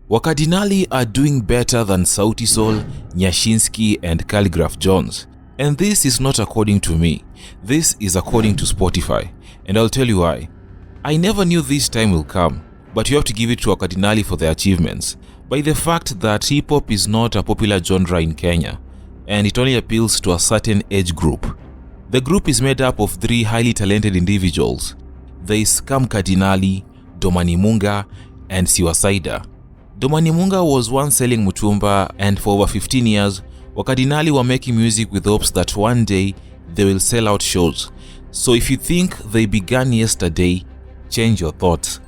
Wakadinali are doing better than Sauti Sol, Nyashinski and Calligraph Jones. And this is not according to me. This is according to Spotify. And I'll tell you why. I never knew this time will come, but you have to give it to Wakadinali for their achievements. By the fact that hip-hop is not a popular genre in Kenya, and it only appeals to a certain age group. The group is made up of 3 highly talented individuals. There is Wakadinali, 𝙏𝙝𝙖𝙠 and 𝙒𝙗𝙧. 𝙏𝙝𝙖𝙠 was once selling mutumba, and for over 15 years, Wakadinali were making music with hopes that one day they will sell out shows. So if you think they began yesterday, change your thoughts.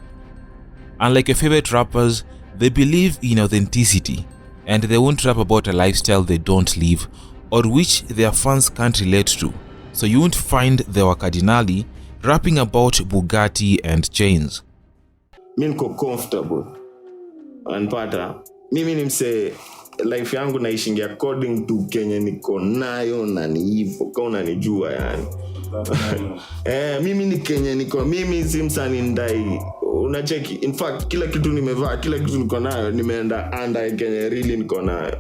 Unlike your favorite rappers, they believe in authenticity, and they won't rap about a lifestyle they don't live or which their fans can't relate to. So you won't find the Wakadinali rapping about Bugatti and chains. Mimi niko comfortable. Anpata. Mimi nimse life yangu naishingi according to Kenya niko nayo na ni hivyo kama unanijua yani. Mimi ni Kenya niko mimi si msanii ndai. Unacheki, in fact kila kitu nimevaa, kila kitu niko nayo nimeenda under Kenya really niko nayo.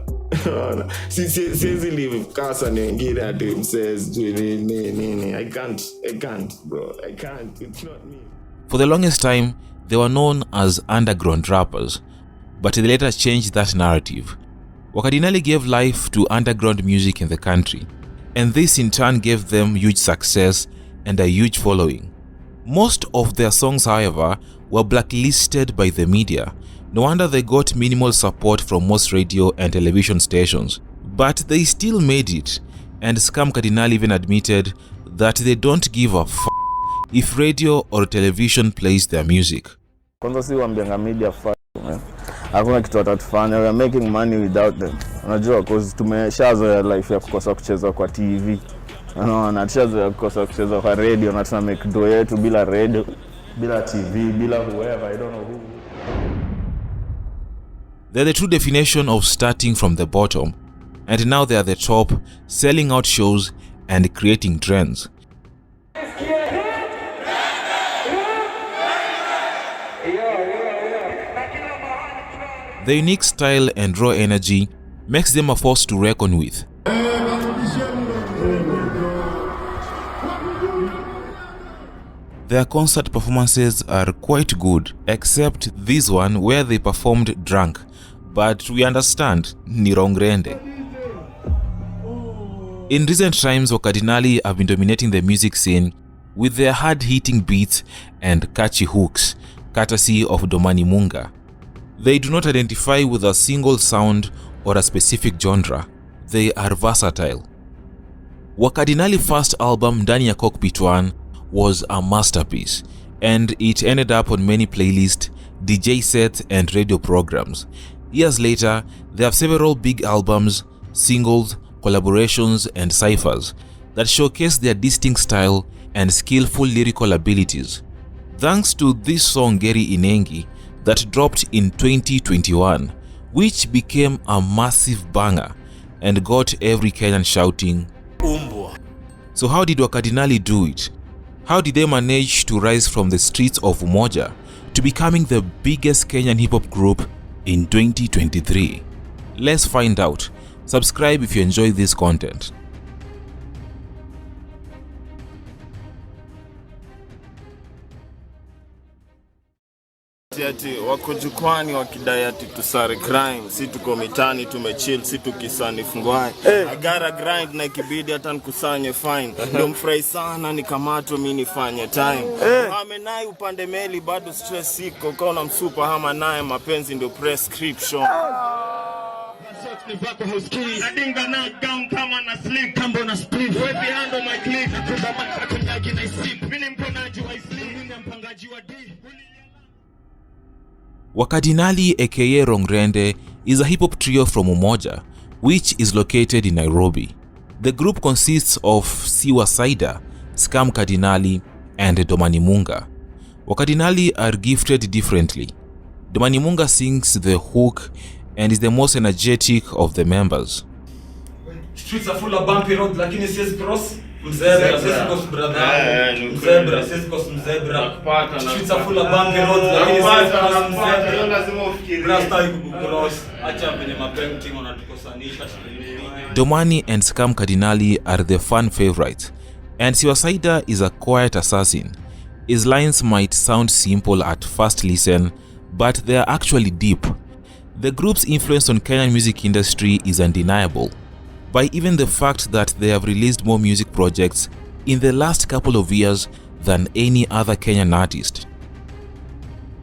Siwezi live kasa nyingine ati msays nini. I can't bro. I can't. It's not me. For the longest time, they were known as underground rappers, but they later changed that narrative. Wakadinali gave life to underground music in the country, and this in turn gave them huge success and a huge following. Most of their songs, however, were blacklisted by the media. No wonder they got minimal support from most radio and television stations. But they still made it, and Wakadinali even admitted that they don't give a f*** if radio or television plays their music. Kwanza si waambianga media hakuna kitu watatufanya. We are making money without them. Unajua cause tumeshazoea life ya kukosa kucheza kwa TV. Unaona, tushazoea kukosa kucheza kwa radio na tuna make do yetu bila radio, bila TV, bila whoever, I don't know who. They're the true definition of starting from the bottom, and now they are the top, selling out shows and creating trends. The unique style and raw energy makes them a force to reckon with. Their concert performances are quite good, except this one where they performed drunk. But we understand, ni rongrende. In recent times, Wakadinali have been dominating the music scene with their hard-hitting beats and catchy hooks, courtesy of 𝙏𝙝𝙖𝙠. They do not identify with a single sound or a specific genre. They are versatile. Wakadinali's first album, Ndani ya Cockpit 1, was a masterpiece, and it ended up on many playlists, DJ sets and radio programs. Years later, they have several big albums, singles, collaborations and ciphers that showcase their distinct style and skillful lyrical abilities. Thanks to this song Geri Inengi that dropped in 2021, which became a massive banger and got every Kenyan shouting, Umbwa. So how did Wakadinali do it? How did they manage to rise from the streets of Umoja to becoming the biggest Kenyan hip-hop group in 2023? Let's find out. Subscribe if you enjoy this content. Ati wako jukwani wakidai ati tusare crime, si tuko mitani tumechill, si tukisani fungwai. I gotta grind na ikibidi hata nikusanye fine. Ndio mfurahi sana nikamatwa mimi nifanye time. Amenai upande meli bado stress siko, kaona msupa hama naye mapenzi ndio prescription. Nivako hausikii adinga na down kama na sleep kambo na split way behind on my clip nakuba maka kunyagi na sleep mimi mponaji wa sleep mimi mpangaji wa D. Wakadinali aka Rongrende is a hip-hop trio from Umoja, which is located in Nairobi. The group consists of 𝙒𝙗𝙧, Wakadinali, and 𝙏𝙝𝙖𝙠. Wakadinali are gifted differently. 𝙏𝙝𝙖𝙠 sings the hook and is the most energetic of the members. Streets are full of bumpy roads, lakini siwezi cross. Mzebra, sisi kwa brother. Mzebra, sisi kwa mzebra. Streets are full of bank roads, lakini sisi kwa mzebra. Lazima ufikirie. Rasta ikukucross. Acha venye mapainting wanatukosanisha. Domani and Scam Cardinali are the fan favorites, and 𝙤𝙘𝙧 is a quiet assassin. His lines might sound simple at first listen, but they are actually deep. The group's influence on Kenyan music industry is undeniable, by even the fact that they have released more music projects in the last couple of years than any other Kenyan artist.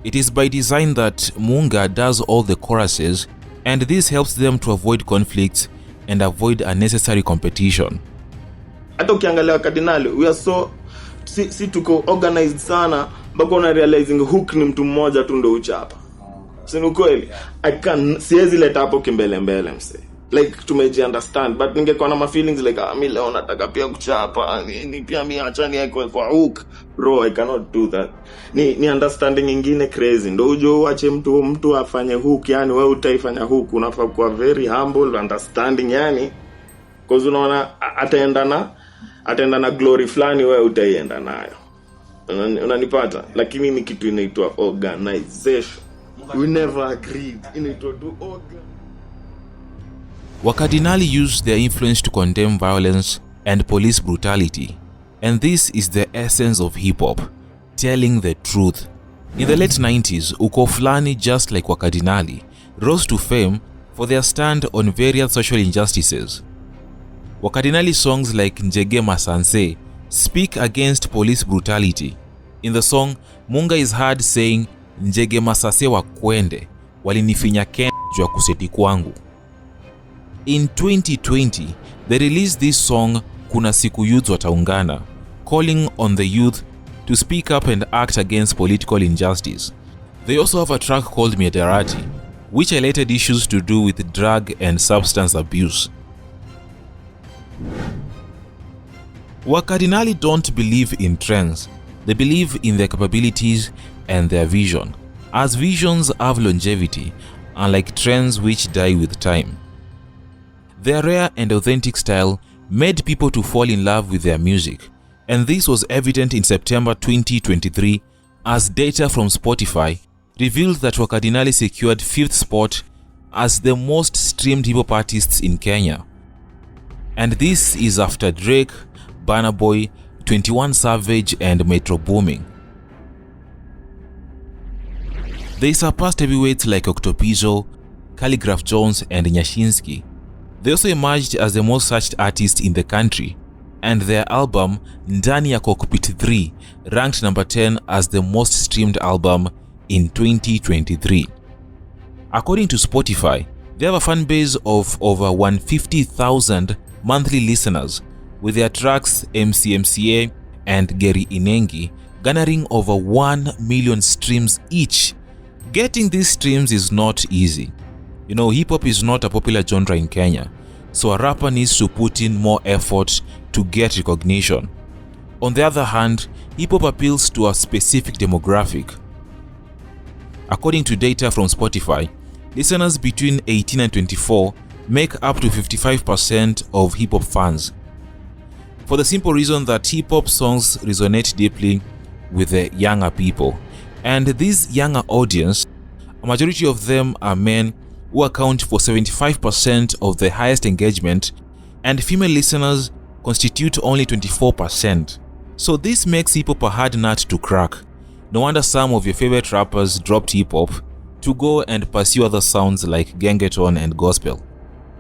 It is by design that Munga does all the choruses, and this helps them to avoid conflicts and avoid unnecessary competition. Hata ukiangalia Wakadinali, we are so si tuko organized sana mpaka una realizing hook ni mtu mmoja tu ndo uchapa. Si ni kweli? Siwezi leta hapo kimbele mbele mse. Like tumeji understand, but ningekuwa na feelings like mimi leo nataka pia kuchapa, ni pia mimi achani yako kwa hook. Bro, I cannot do that. Ni understanding nyingine crazy. Ndio ujo uache mtu afanye hook, yani wewe utaifanya hook, unafaa kuwa very humble, understanding yani. Cause unaona ataenda na glory flani wewe utaienda nayo. Unanipata? Lakini ni kitu inaitwa organization. We never agreed. Inaitwa do organ. Wakadinali used their influence to condemn violence and police brutality, and this is the essence of hip-hop, telling the truth. In the late 90s, uko fulani just like Wakadinali rose to fame for their stand on various social injustices. Wakadinali songs like 𝙏𝙝𝙖𝙠 speak against police brutality. In the song, Munga is heard saying 𝙏𝙝𝙖𝙠 wakwende, walinifinya juu kuseti kwangu. In 2020, they released this song Kuna Siku Youths Wataungana, calling on the youth to speak up and act against political injustice. They also have a track called Miadarati, which highlighted issues to do with drug and substance abuse. Wakadinali don't believe in trends. They believe in their capabilities and their vision, as visions have longevity, unlike trends which die with time. Their rare and authentic style made people to fall in love with their music, and this was evident in September 2023 as data from Spotify revealed that Wakadinali secured 5th spot as the most streamed hip-hop artists in Kenya. And this is after Drake, Burna Boy, 21 Savage and Metro Booming. They surpassed heavyweights like Octopizzo, Khaligraph Jones and Nyashinski. They also emerged as the most searched artist in the country, and their album Ndani ya Cockpit 3 ranked number 10 as the most streamed album in 2023. According to Spotify, they have a fan base of over 150,000 monthly listeners, with their tracks MCMCA and Geri Inengi garnering over 1 million streams each. Getting these streams is not easy. You know, hip-hop is not a popular genre in Kenya, so a rapper needs to put in more effort to get recognition. On the other hand, hip-hop appeals to a specific demographic. According to data from Spotify, listeners between 18 and 24 make up to 55% of hip-hop fans, for the simple reason that hip-hop songs resonate deeply with the younger people. And this younger audience, a majority of them are men who account for 75% of the highest engagement, and female listeners constitute only 24%. So this makes hip-hop a hard nut to crack. No wonder some of your favorite rappers dropped hip-hop to go and pursue other sounds like gengeton and gospel.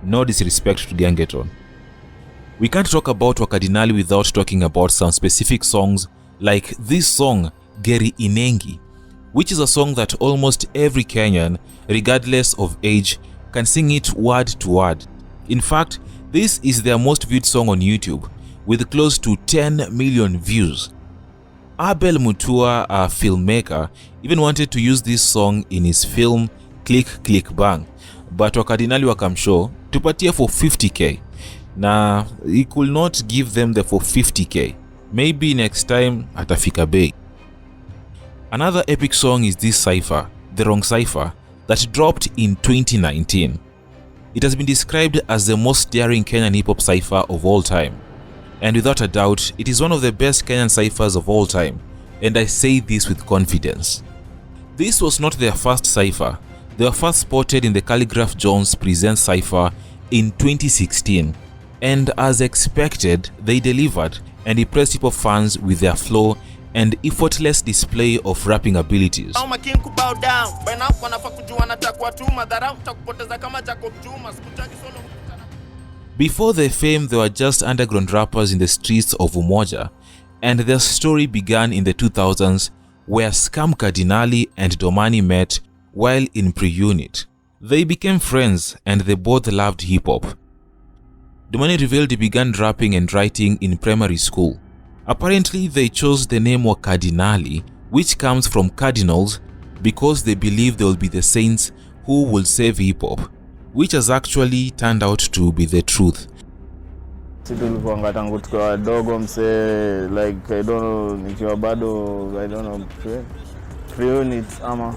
No disrespect to gengeton. We can't talk about Wakadinali without talking about some specific songs like this song, Geri Inengi, which is a song that almost every Kenyan, regardless of age, can sing it word to word. In fact, this is their most viewed song on YouTube, with close to 10 million views. Abel Mutua, a filmmaker, even wanted to use this song in his film Click Click Bang, but Wakadinali wakamshow tupatie for 50k. Nah, he could not give them the for 50k. Maybe next time atafika bei. Another epic song is this cipher, The Wrong Cipher, that dropped in 2019. It has been described as the most daring Kenyan hip-hop cipher of all time. and without a doubt, it is one of the best Kenyan ciphers of all time, and I say this with confidence. This was not their first cipher. They were first spotted in the Khaligraph Jones Presents cipher in 2016, and as expected, they delivered and impressed hip-hop fans with their flow and effortless display of rapping abilities. Before their fame, they were just underground rappers in the streets of Umoja, and their story began in the 2000s where 𝙏𝙝𝙬 and Domani met while in pre-unit. They became friends and they both loved hip-hop. Domani revealed he began rapping and writing in primary school. Apparently, they chose the name Wakadinali, which comes from cardinals, because they believe they will be the saints who will save hip-hop, which has actually turned out to be the truth. Tulikuanga tangu tukiwa wadogo mse, like I don't know, nikiwa bado I don't know pre-unit ama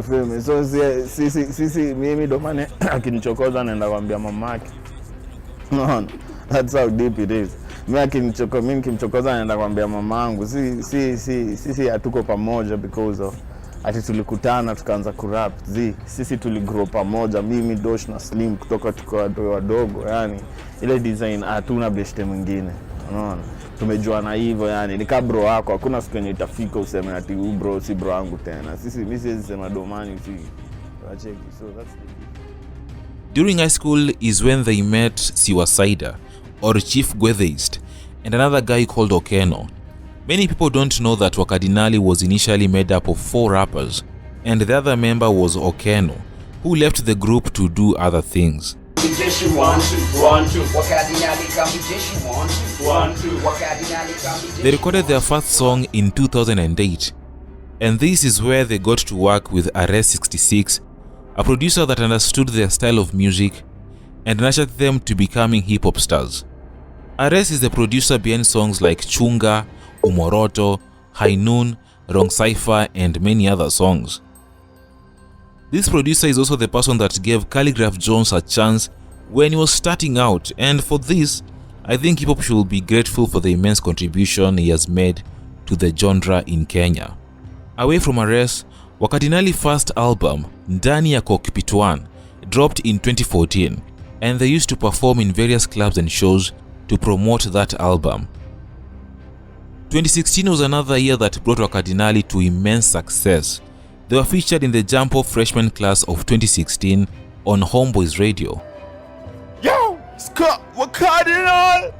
film. So sisi mimi Domani akinichokoza naenda kuambia mamake. No, that's how deep it is. Mimi nikimchokoza naenda kuambia mamangu. Sisi hatuko pamoja because of ati tulikutana tukaanza kurap. Sisi tuligrow pamoja, mimi Dosh na Slim kutoka tukiwa wadogo, yani ile design hatuna beshte mwingine. Unaona? Tumejuana hivyo, yani ni kama bro wako, hakuna siku yenye itafika useme ati huyu bro si bro wangu tena. Mimi siwezi sema Domani si. So that's the... During high school is when they met 𝙒𝙖𝙠 or Chief 𝙏𝙝𝙖𝙠 and another guy called Okenno. Many people don't know that Wakadinali was initially made up of 4 rappers, and the other member was Okenno, who left the group to do other things. They recorded their first song in 2008, and this is where they got to work with 𝙏𝙝𝙧, a producer that understood their style of music and nurtured them to becoming hip-hop stars. 𝙏𝙃 is the producer behind songs like Chunga, Umoroto, High Noon, Wrong Cypher, and many other songs. This producer is also the person that gave Khaligraph Jones a chance when he was starting out, and for this, I think hip-hop should be grateful for the immense contribution he has made to the genre in Kenya. Away from 𝙏𝙃, Wakadinali's first album, Ndani ya Cockpit 1, dropped in 2014, and they used to perform in various clubs and shows to promote that album. 2016 was another year that brought Wakadinali to immense success. They were featured in the Jump Up freshman class of 2016 on Homeboyz Radio. Yo, Scott Wakadinali!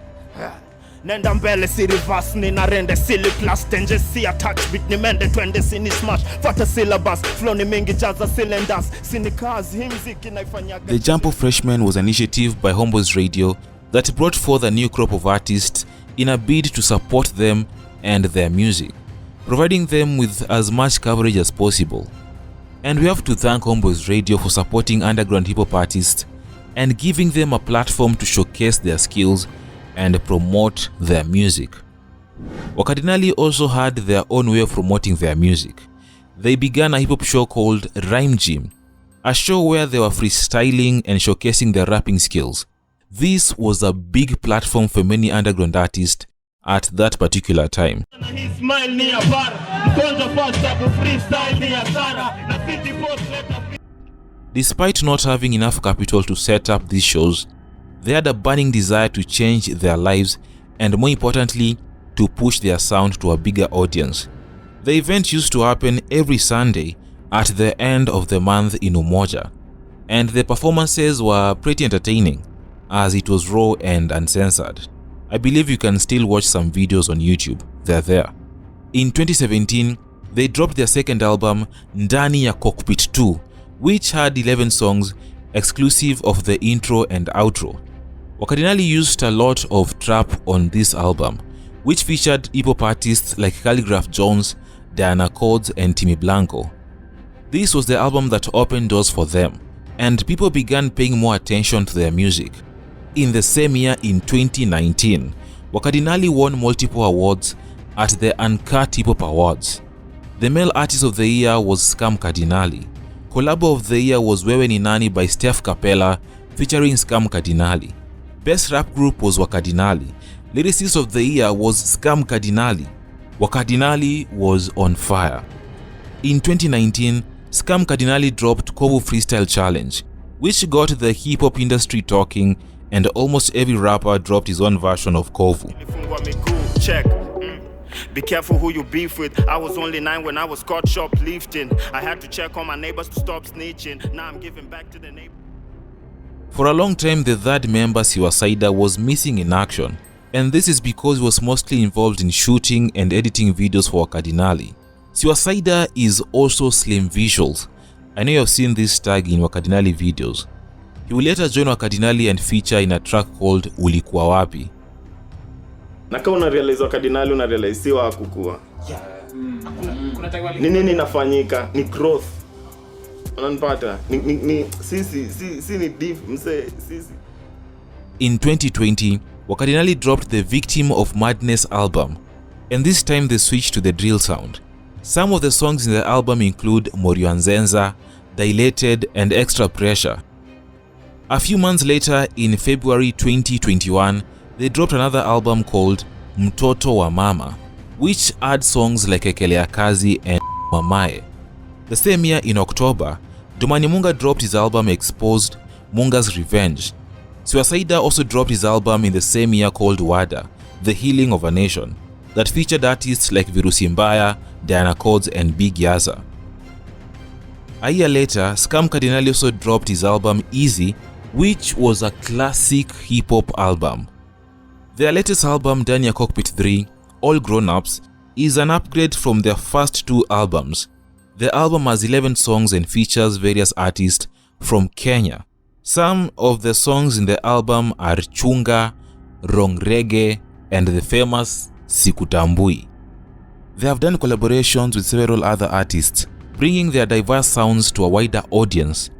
Nenda mbele si reverse ni narende silly plus tenje si attach beat ni mende twende sini smash fata syllabus flow ni mingi jaza cylinders sini kazi hii mziki naifanya. The Jump Up Freshman was an initiative by Homeboyz Radio that brought forth a new crop of artists in a bid to support them and their music, providing them with as much coverage as possible. And we have to thank Homeboyz Radio for supporting underground hip-hop artists and giving them a platform to showcase their skills and promote their music. Wakadinali also had their own way of promoting their music. They began a hip-hop show called Rhyme Gym, a show where they were freestyling and showcasing their rapping skills. This was a big platform for many underground artists at that particular time. Despite not having enough capital to set up these shows, they had a burning desire to change their lives and, more importantly, to push their sound to a bigger audience. The event used to happen every Sunday at the end of the month in Umoja, and the performances were pretty entertaining as it was raw and uncensored. I believe you can still watch some videos on YouTube, they're there. In 2017, they dropped their second album, Ndani ya Cockpit 2, which had 11 songs exclusive of the intro and outro. Wakadinali used a lot of trap on this album, which featured hip-hop artists like Khaligraph Jones, Diana Codes, and Timmy Blanco. This was the album that opened doors for them, and people began paying more attention to their music. In the same year, in 2019, Wakadinali won multiple awards at the Uncut Hip Hop Awards. The male artist of the year was 𝙏𝙗𝙬𝙗. Collabo of the year was Wewe Ni Nani by Steph Capella featuring 𝙏𝙗𝙬𝙗. Best rap group was Wakadinali. Lyricist of the year was 𝙏𝙝𝙖𝙠 Wakadinali was on fire. In 2019, 𝙏𝙝𝙖𝙠 dropped Kovu Freestyle Challenge, which got the hip-hop industry talking, and almost every rapper dropped his own version of Kovu. Check. Be careful who you beef with. I was only 9 when I was caught shoplifting. I had to check on my neighbors to stop snitching. Now I'm giving back to the neighbors. For a long time, the third member, 𝙏𝙗𝙖𝙠, was missing in action, and this is because he was mostly involved in shooting and editing videos for Wakadinali. 𝙏𝙗𝙖𝙠 is also Slim Visuals. I know you have seen this tag in Wakadinali videos. He will later join Wakadinali and feature in a track called Ulikuwa Wapi. Na kama unarealize Wakadinali unarealize si wa kukua. Ni nini inafanyika? Ni growth. Unanipata? Sisi ni diff mse sisi. In 2020, Wakadinali dropped the Victim of Madness album, and this time they switched to the drill sound. Some of the songs in the album include Morio Nzenza, Dilated, and Extra Pressure. A few months later, in February 2021, they dropped another album called Mtoto wa Mama, which adds songs like Ekelea Kazi and Mamae. The same year, in October, Domani Munga dropped his album Exposed, Munga's Revenge. 𝙏𝙗𝙖𝙠 also dropped his album in the same year called Wada, The Healing of a Nation, that featured artists like Virusi Mbaya, Diana Codes, and Big Yaza. A year later, 𝙏𝙗𝙖𝙠 also dropped his album Easy, which was a classic hip-hop album. Their latest album, Dania Cockpit 3, All Grown Ups, is an upgrade from their first two albums. The album has 11 songs and features various artists from Kenya. Some of the songs in the album are Chunga, Wrong Reggae, and the famous Sikutambui. They have done collaborations with several other artists, bringing their diverse sounds to a wider audience.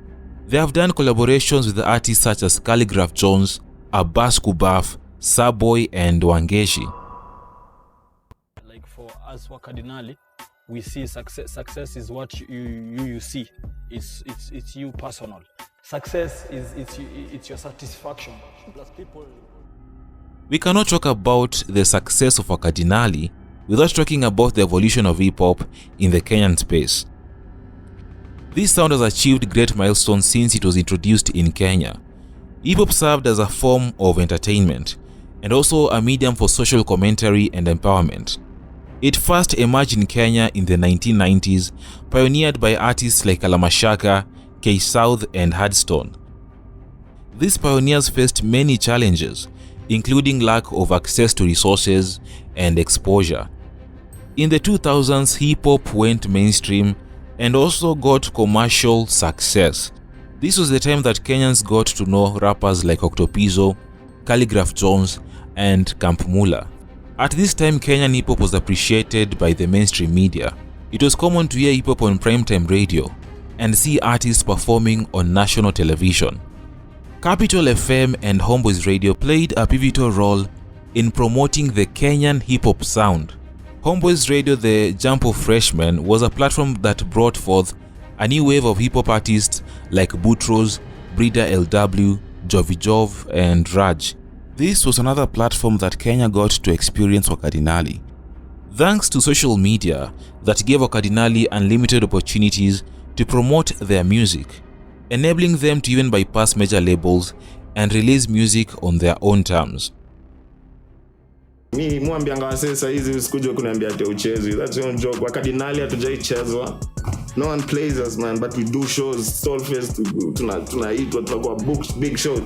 They have done collaborations with artists such as Calligraph Jones, Abbas Kubaf, Saboy, and Wangeshi. Like for us Wakadinali, we see success. Success is what you see. It's you personal. Success is it's your satisfaction. Plus people. We cannot talk about the success of Wakadinali without talking about the evolution of hip-hop in the Kenyan space. This sound has achieved great milestones since it was introduced in Kenya. Hip-hop served as a form of entertainment and also a medium for social commentary and empowerment. It first emerged in Kenya in the 1990s, pioneered by artists like Alamashaka, K-South, and Hardstone. These pioneers faced many challenges, including lack of access to resources and exposure. In the 2000s, hip-hop went mainstream and also got commercial success. This was the time that Kenyans got to know rappers like Octopizzo, Calligraph Jones, and Camp Mula. At this time, Kenyan hip-hop was appreciated by the mainstream media. It was common to hear hip-hop on primetime radio and see artists performing on national television. Capital FM and Homeboys Radio played a pivotal role in promoting the Kenyan hip-hop sound. Homeboys Radio, the Jump of Freshmen, was a platform that brought forth a new wave of hip-hop artists like Boutros, Brida LW, Jovi Jov, and Raj. This was another platform that Kenya got to experience Wakadinali. Thanks to social media that gave Wakadinali unlimited opportunities to promote their music, enabling them to even bypass major labels and release music on their own terms. Mi mwambianga wase saa hizi usikuje kuniambia ati uchezwi. That's your joke. Wakadinali hatujaichezwa. No one plays us, man, but we do shows. Solfest, tunaitwa, tunakuwa booked, big shows.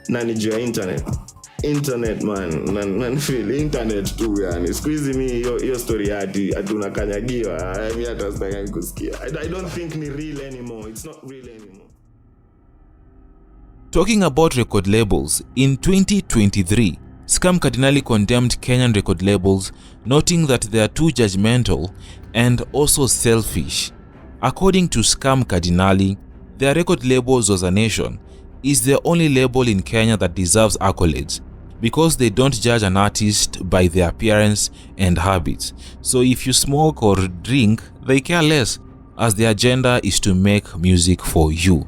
Na ni juu ya internet man, na feel internet tu yani. Siku hizi mi hiyo story ati unakanyagiwa, mi hata sitaki kusikia. I don't think ni real anymore. It's not real anymore. Talking about record labels, in 2023, 𝙏𝙗𝙖𝙠 condemned Kenyan record labels, noting that they are too judgmental and also selfish. According to 𝙏𝙗𝙖𝙠, their record labels as a nation is the only label in Kenya that deserves accolades because they don't judge an artist by their appearance and habits. So if you smoke or drink, they care less, as their agenda is to make music for you.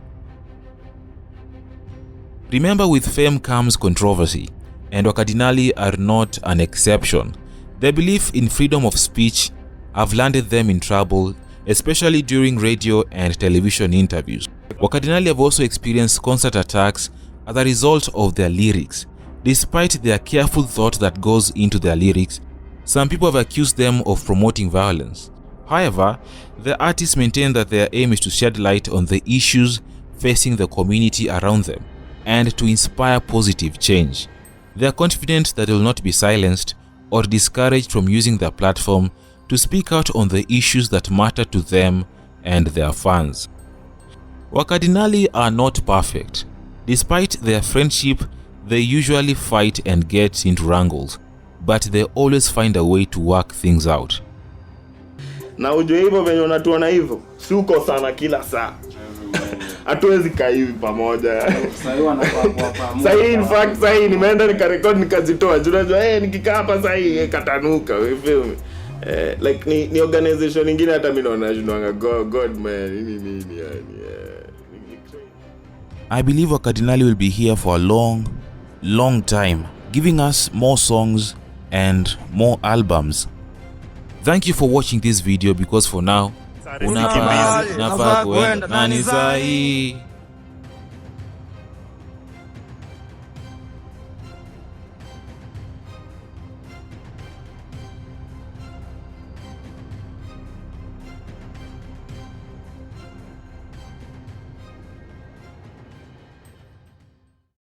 Remember, with fame comes controversy, and Wakadinali are not an exception. Their belief in freedom of speech have landed them in trouble, especially during radio and television interviews. Wakadinali have also experienced concert attacks as a result of their lyrics. Despite their careful thought that goes into their lyrics, some people have accused them of promoting violence. However, the artists maintain that their aim is to shed light on the issues facing the community around them and to inspire positive change. They are confident that they will not be silenced or discouraged from using their platform to speak out on the issues that matter to them and their fans. Wakadinali are not perfect. Despite their friendship, they usually fight and get into wrangles, but they always find a way to work things out. Na ujue hivyo venye unatuona hivyo, si uko sana kila saa. Hatuwezi kaa hivi pamoja. Sahi in fact sahi nimeenda nikarekodi nikazitoa. Unajua nikikaa hapa sahi katanuka, you feel me? Like ni organization nyingine hata mimi naona God man mimi yani. I believe Wakadinali will be here for a long time, giving us more songs and more albums. Thank you for watching this video, because for now, unafaa kwenda nani sahi.